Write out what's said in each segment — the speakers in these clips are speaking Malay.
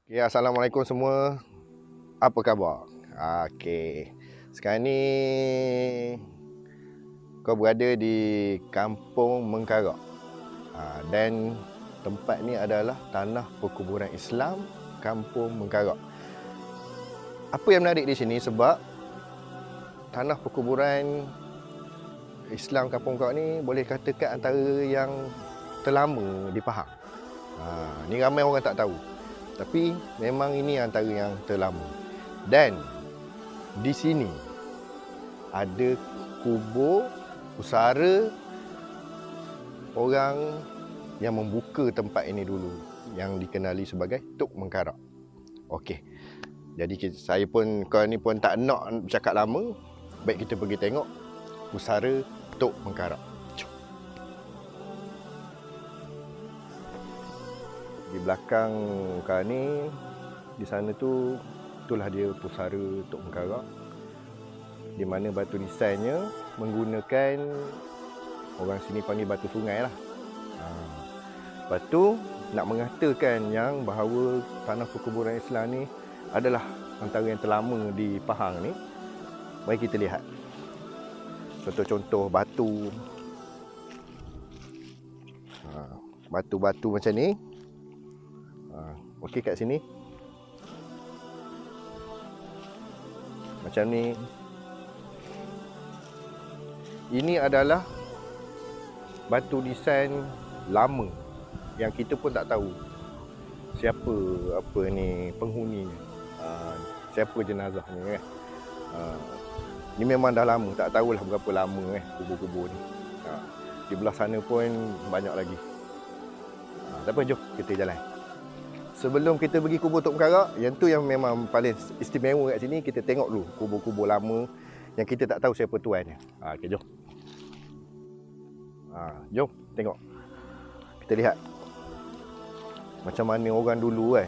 Okay, Assalamualaikum semua. Apa khabar? Okey. Sekarang ni kau berada di Kampung Mengkarak. Dan tempat ni adalah tanah perkuburan Islam Kampung Mengkarak. Apa yang menarik di sini sebab tanah perkuburan Islam Kampung Mengkarak ni boleh katakan antara yang terlama di Pahang. Ni ramai orang tak tahu. Tapi memang ini antara yang terlama. Dan di sini ada kubur pusara orang yang membuka tempat ini dulu, yang dikenali sebagai Tok Mengkarak. Okey. Jadi saya pun, kau ni pun tak nak bercakap lama, baik kita pergi tengok pusara Tok Mengkarak. Jom. Di belakang kau ni, di sana tu, itulah dia pusara Tok Mengkarak, di mana batu nisannya menggunakan, orang sini panggil batu sungai lah. Lepas tu nak mengatakan yang bahawa tanah perkuburan Islam ni adalah antara yang terlama di Pahang ni, mari kita lihat contoh-contoh batu. Batu-batu macam ni. Okey, kat sini macam ni. Ini adalah batu nisan lama yang kita pun tak tahu siapa penghuninya, siapa jenazahnya kan. Ni memang dah lama, tak tahulah berapa lama kubur-kubur ni. Di belah sana pun banyak lagi. Tak apa, jom kita jalan. Sebelum kita pergi kubur Tok Mengkarak, yang tu yang memang paling istimewa kat sini, kita tengok dulu kubur-kubur lama yang kita tak tahu siapa tuannya. Okey, jom. Jom tengok. Kita lihat macam mana orang dulu kan.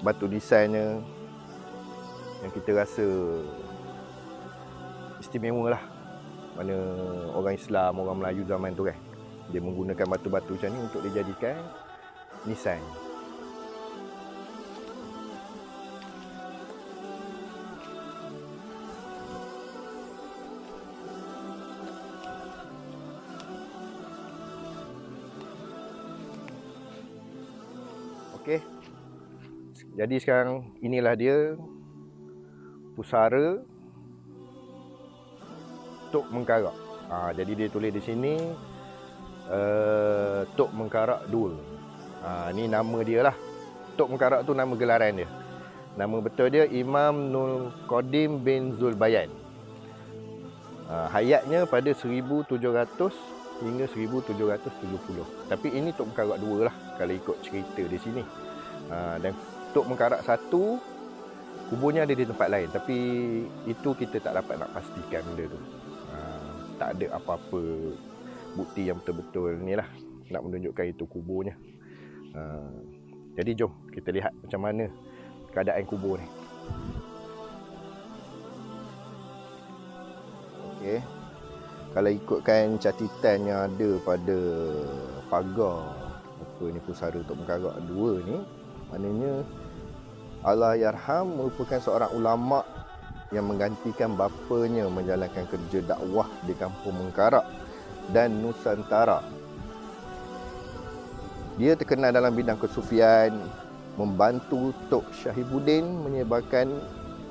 Batu nisannya yang kita rasa istimewa lah. Mana orang Islam, orang Melayu zaman tu kan, dia menggunakan batu-batu macam ni untuk dijadikan nisan. Okey. Jadi sekarang inilah dia pusara Tok Mengkarak. Jadi dia tulis di sini Tok Mengkarak 2. Ni nama dia lah. Tok Mengkarak tu nama gelaran dia. Nama betul dia Imam Nur Qadim bin Zulbayan. Hayatnya pada 1700 hingga 1770. Tapi ini Tok Mengkarak 2 lah kalau ikut cerita di sini. Dan Tok Mengkarak 1 kuburnya ada di tempat lain, tapi itu kita tak dapat nak pastikan benda tu. Tak ada apa-apa bukti yang betul-betul ni lah nak menunjukkan itu kuburnya. Jadi jom kita lihat macam mana keadaan kubur ni. Okey. Kalau ikutkan catatan yang ada pada pagar pusara Tok Mengkarak 2 ni, maknanya Allahyarham merupakan seorang ulama yang menggantikan bapanya menjalankan kerja dakwah di Kampung Mengkarak dan Nusantara. Dia terkenal dalam bidang kesufian, membantu Tok Syahibuddin menyebarkan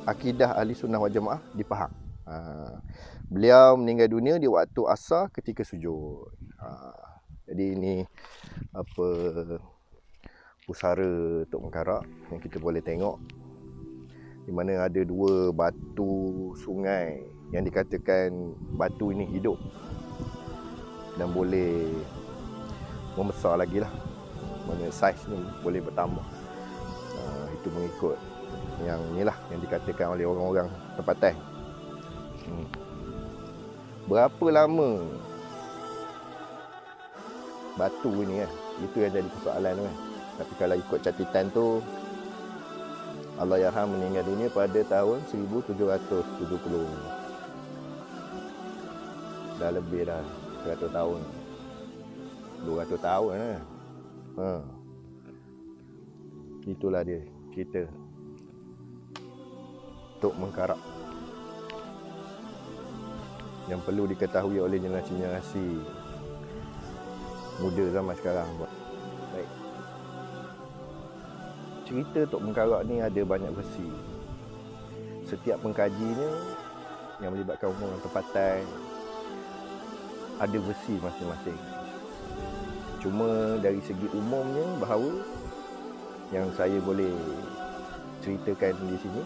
akidah Ahli Sunnah wal Jamaah di Pahang. Beliau meninggal dunia di waktu asar ketika sujud. Jadi ini pusara Tok Mengkarak yang kita boleh tengok, di mana ada 2 batu sungai yang dikatakan batu ini hidup dan boleh membesar lagi lah. Mana saiz ni boleh bertambah. Itu mengikut yang inilah yang dikatakan oleh orang-orang tempatan. Berapa lama batu ni kan? Itu yang jadi persoalan tu kan. Tapi kalau ikut catatan tu, Allahyarham meninggal dunia pada tahun 1770. Dah lebih dah 100 tahun. 200 tahun lah. Itulah dia cerita Tok Mengkarak yang perlu diketahui oleh generasi-generasi muda zaman sekarang. Baik. Cerita Tok Mengkarak ni ada banyak versi. Setiap pengkajinya yang melibatkan orang tempatan ada versi masing-masing. Cuma dari segi umumnya bahawa yang saya boleh ceritakan di sini,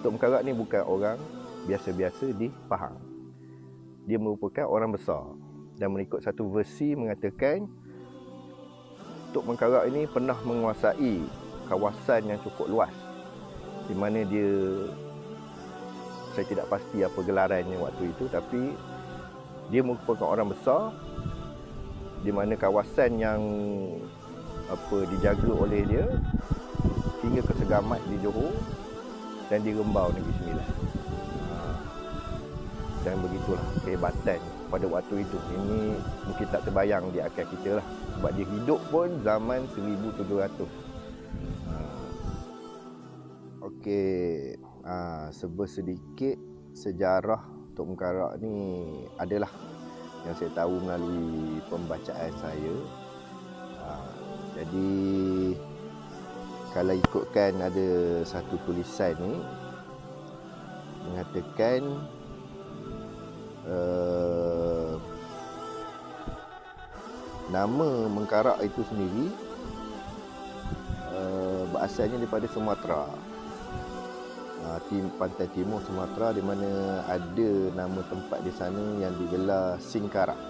Tok Mengkarak ni bukan orang biasa-biasa di Pahang. Dia merupakan orang besar dan mengikut satu versi mengatakan Tok Mengkarak ini pernah menguasai kawasan yang cukup luas, di mana dia, saya tidak pasti apa gelarannya waktu itu, tapi dia merupakan orang besar di mana kawasan yang dijaga oleh dia hingga ke Segamat di Johor dan di Rembau Negeri Sembilan. Dan begitulah kehebatan pada waktu itu. Ini mungkin tak terbayang di akal kita lah, sebab dia hidup pun zaman 1700. Okey, sedikit sejarah Tok Mengkarak ni adalah yang saya tahu melalui pembacaan saya. Jadi kalau ikutkan ada satu tulisan ni mengatakan nama Mengkarak itu sendiri berasalnya daripada Sumatera, pantai timur Sumatera, di mana ada nama tempat di sana yang digelar Singkarak.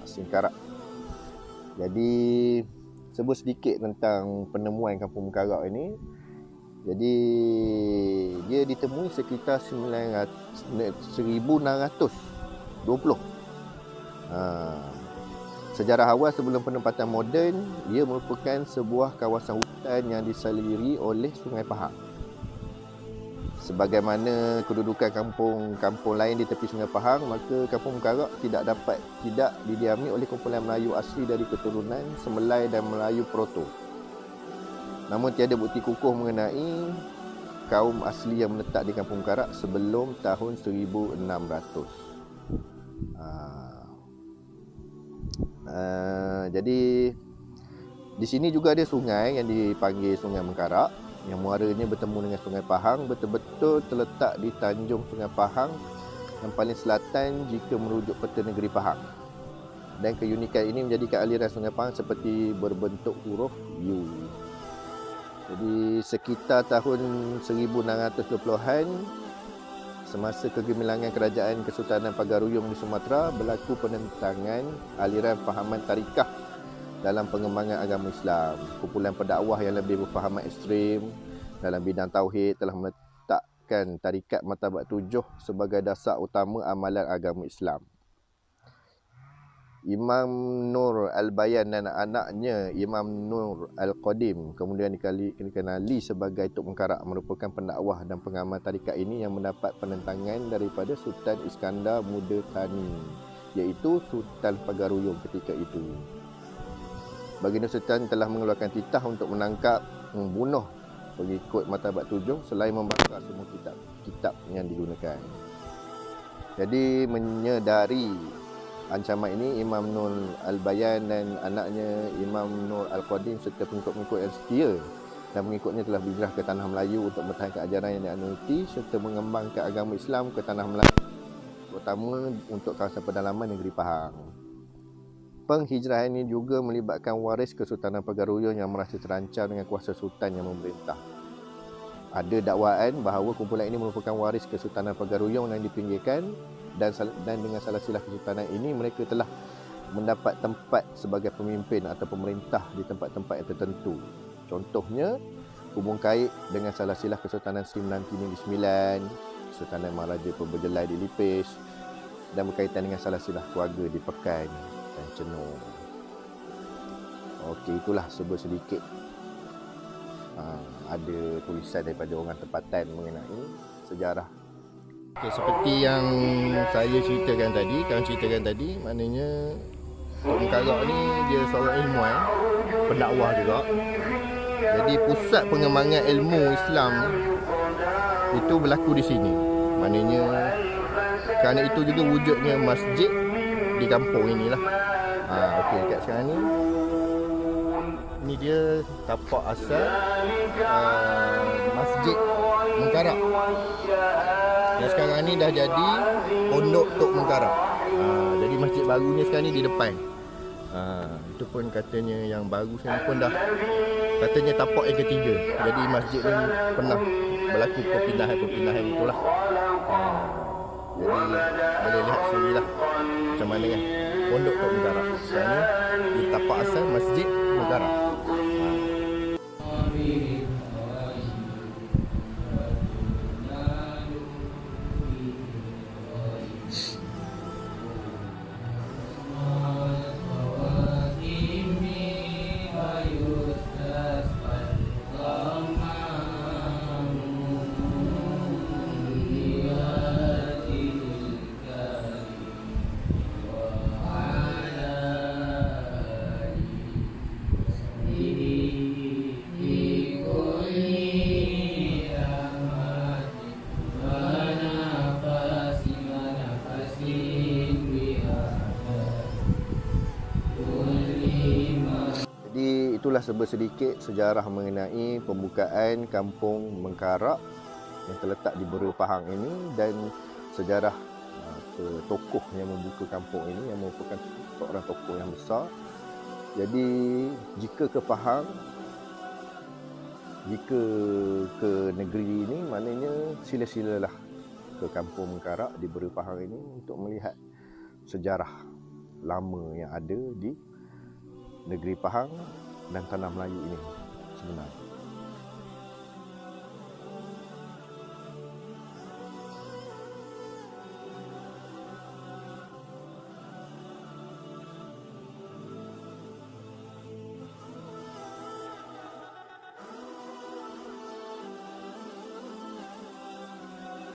Singkarak. Jadi sebut sedikit tentang penemuan Kampung Mengkarak ini. Jadi dia ditemui sekitar 1620. Sejarah awal sebelum penempatan moden, ia merupakan sebuah kawasan hutan yang disaliri oleh Sungai Pahang. Sebagaimana kedudukan kampung-kampung lain di tepi Sungai Pahang, maka Kampung Mengkarak tidak didiami oleh kumpulan Melayu asli dari keturunan Semelai dan Melayu Proto. Namun tiada bukti kukuh mengenai kaum asli yang menetap di Kampung Mengkarak sebelum tahun 1600. Jadi di sini juga ada sungai yang dipanggil Sungai Mengkarak, yang muaranya bertemu dengan Sungai Pahang, betul-betul terletak di Tanjung Sungai Pahang yang paling selatan jika merujuk peta negeri Pahang. Dan keunikan ini menjadikan aliran Sungai Pahang seperti berbentuk huruf U. Jadi sekitar tahun 1620-an, semasa kegemilangan kerajaan Kesultanan Pagaruyung di Sumatera, berlaku penentangan aliran fahaman tarikah dalam pengembangan agama Islam. Kumpulan pendakwah yang lebih berfahaman ekstrim dalam bidang tauhid telah meletakkan tarikat Martabat 7 sebagai dasar utama amalan agama Islam. Imam Nur Al-Bayan dan anaknya Imam Nur Al-Qadim kemudian dikenali sebagai Tok Mengkarak, merupakan pendakwah dan pengamal tarikat ini yang mendapat penentangan daripada Sultan Iskandar Muda Thani, iaitu Sultan Pagaruyung ketika itu. Baginda Sultan telah mengeluarkan titah untuk menangkap, membunuh pengikut Martabat 7 selain membakar semua kitab yang digunakan. Jadi menyedari ancaman ini, Imam Nur Al-Bayan dan anaknya Imam Nur Al-Qadim serta pengikut-pengikut yang setia dan pengikutnya telah berhijrah ke tanah Melayu untuk mempertahankan ajaran yang dianuti serta mengembangkan agama Islam ke tanah Melayu, terutama untuk kawasan pedalaman negeri Pahang. Penghijrahan ini juga melibatkan waris Kesultanan Pagaruyung yang merasa terancam dengan kuasa sultan yang memerintah. Ada dakwaan bahawa kumpulan ini merupakan waris Kesultanan Pagaruyung yang dipinggirkan, dan dengan salah silah kesultanan ini mereka telah mendapat tempat sebagai pemimpin atau pemerintah di tempat-tempat yang tertentu. Contohnya hubung kait dengan salah silah Kesultanan Sri Menanti Negeri Sembilan, Kesultanan Maharaja Perbejelai di Lipis, dan berkaitan dengan salah silah keluarga di Pekan dan Cenung. Okey, itulah sebut sedikit ada tulisan daripada orang tempatan mengenai sejarah. Okay, seperti yang saya ceritakan tadi, maknanya Tok Mengkarak ni dia seorang ilmuwan pendakwah juga. Jadi pusat pengembangan ilmu Islam itu berlaku di sini. Maknanya kerana itu juga wujudnya masjid di kampung inilah. Okey, kat sekarang ni dia tapak asal Masjid Mengkarak. Dan sekarang ni dah jadi Pondok Tok Mengkarak. Jadi masjid baru ni sekarang ni di depan. Itu pun katanya yang baru sekarang pun dah katanya tapak yang ketiga. Jadi masjid ni pernah berlaku perpindahan itulah. Jadi boleh lihat sendiri lah macam mana kan Pondok Tok Mengkarak. Sekarang ni di tapak asal Masjid Mengkarak. Itulah sedikit sejarah mengenai pembukaan Kampung Mengkarak yang terletak di Bura Pahang ini dan sejarah tokoh yang membuka kampung ini yang merupakan seorang tokoh yang besar. Jadi jika ke Pahang, jika ke negeri ini, maknanya sila-silalah ke Kampung Mengkarak di Bura Pahang ini untuk melihat sejarah lama yang ada di negeri Pahang dan tanah Melayu ini sebenarnya.